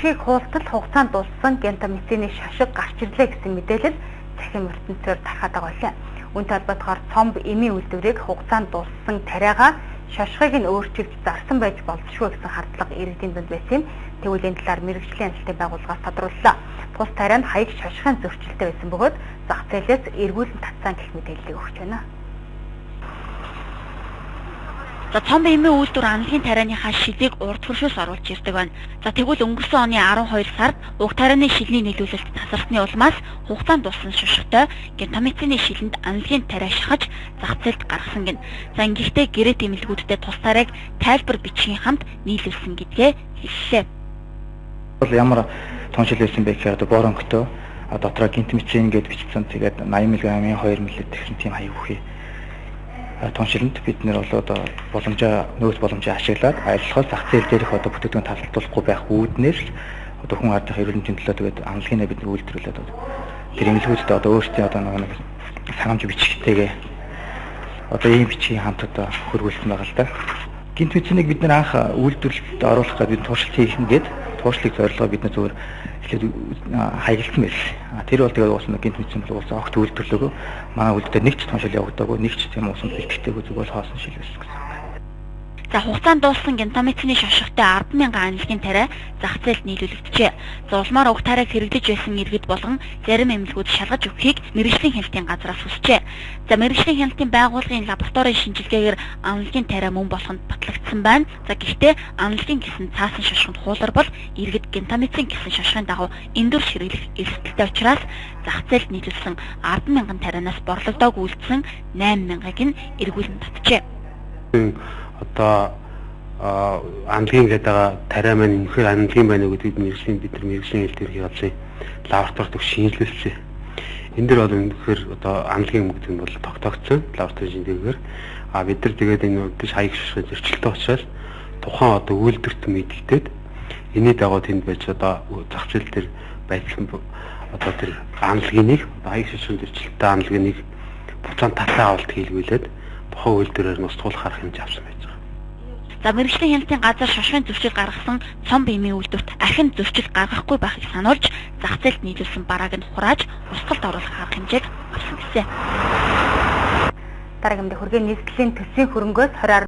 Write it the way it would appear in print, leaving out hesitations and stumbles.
Шийг хуултал хугацаанд дууссан гентамицины шашиг гарч ирлээ гэсэн мэдээлэл цахим ертөнцөөр тархаад байгаа билээ. Үүнтэй холбоотойгоор цомб эмийн үйлдвэрийг хугацаанд дууссан тариагаа шашгыг нь өөрчилж зарсан байж болзошгүй гэсэн хардлага иргэдийн дунд байсан юм. Тэгвэл энэ талаар мэргэжлийн амжилтын байгууллагаас тодрууллаа. Тус тарианд хаяг шашгын зөрчилтэй байсан бөгөөд зах зээлээс эргүүлэн татсан гэх мэдээллийг өгч байна. За цомб эмийн үйлдвэр амлагийн тарианыхаа шилийг урд хөршөөс оруулж ирдэг байна. За тэгвэл өнгөрсөн оны 12 сард уг тарианы шилний нийлүүлэлт тасарсны улмаас хугацаанд дууссан шошготой гентамицины шилэнд амлагийн тариа шахаж зах зээлд гаргасан гин. За ингэхдээ гэрээ тэмэлгүүдтэй тус тариаг тайлбар бичгийн хамт нийлүүлсэн гэдгээ хэллээ. Ямар тоншил байсан бэ гэхээр боронктой дотроо гентамицин гэж бичсэн. Тэгээд 80 мг-ийн 2 мл гэсэн тийм хаяг өгье. Тоншилд бид нэр нөөц боломжоо ашиглаад аяллахаас зах зээл дээрх бүтээгдэхүүн талбарлахгүй байх үүднээс хүн ардын эрүүлэндийн төлөө тэгээд амлагийнаа бид үйлдвэрлээд тэр эмнэлгүүдэд өөрсдийн нэг санамж бичгтэйгээ ийм бичгийн хамт хөрвүүлсэн байгаа л да. Гентамицинийг бид нэр анх үйлдвэрлэлд оруулах гэдэг бид туршилт хийх гээд туршлыг зорилгоо бид нэр зөвхөн эхлээд хаягдсан байсан. Тэр бол тэгээд уусна гентамицин бол уусаа огт үйлдвэрлээгөө манай үйлдвэрт нэг ч тоншил явагдаагүй, нэг ч тийм уусанд бэлтгэдэггүй зүгээр хоосон шил байсан гэсэн. За хугацаанд дууссан гентамицины шошготой 10,000 амлагийн тариа зах зээлд нийлүүлэгдэжээ. За улмаар уг тариаг хэрэглэж байсан иргэд болгон зарим эмнэлгүүд шалгаж өгөхийг мэргэжлийн хяналтын газраас хүсжээ. За мэргэжлийн хяналтын байгууллагын лабораторийн шинжилгээгээр амлагийн тариа мөн болоход батлагдсан байна. За гэхдээ амлагийн гэсэн цаасан шошгонд хуулар бол иргэд гентамицин гэсэн шошгын дагуу эндүр ширэлэх эрсдэлтэй учраас зах зээлд нийлүүлсэн 10,000 тарианаас борлогдоог үйлдсэн 8,000-ыг нь эргүүлэн татжээ. Амлагийн гэдэг тариа маань үнэхээр амлагийн байна уу гэдгийг бид нар мэргэжлийн хэлтээр явуулсан лабораторид шинжилүүлсэн. Энэ дэр бол үнэхээр амлагийн мөнгө бол тогтоогдсон лабораторийн шинжилгээгээр бид нар тэгээд энэ биш хаяг шашгын зөрчилтэй учраас тухайн үйлдвэрт мэдэгдээд энэний дагуу тэнд байж зах зээл дээр байсан тэр амлагийг хаяг шашгын зөрчилтэй амлагийг буцаан татлаа авалт хийлгүүлээд тухайн үйлдвэрээр нь устгуулах арга хэмжээ авсан байж байгаа. За мэргэжлийн хяналтын газар шошгын зөрчил гаргасан цомб эмийн үйлдвэрт ахин зөрчил гаргахгүй байхыг сануулж зах зээлд нийлүүлсэн барааг нь хурааж устгалд оруулах арга хэмжээг авсан гэсэн. Дараагийн хүргээн нийслэлийн төсвийн хөрөнгөөс 20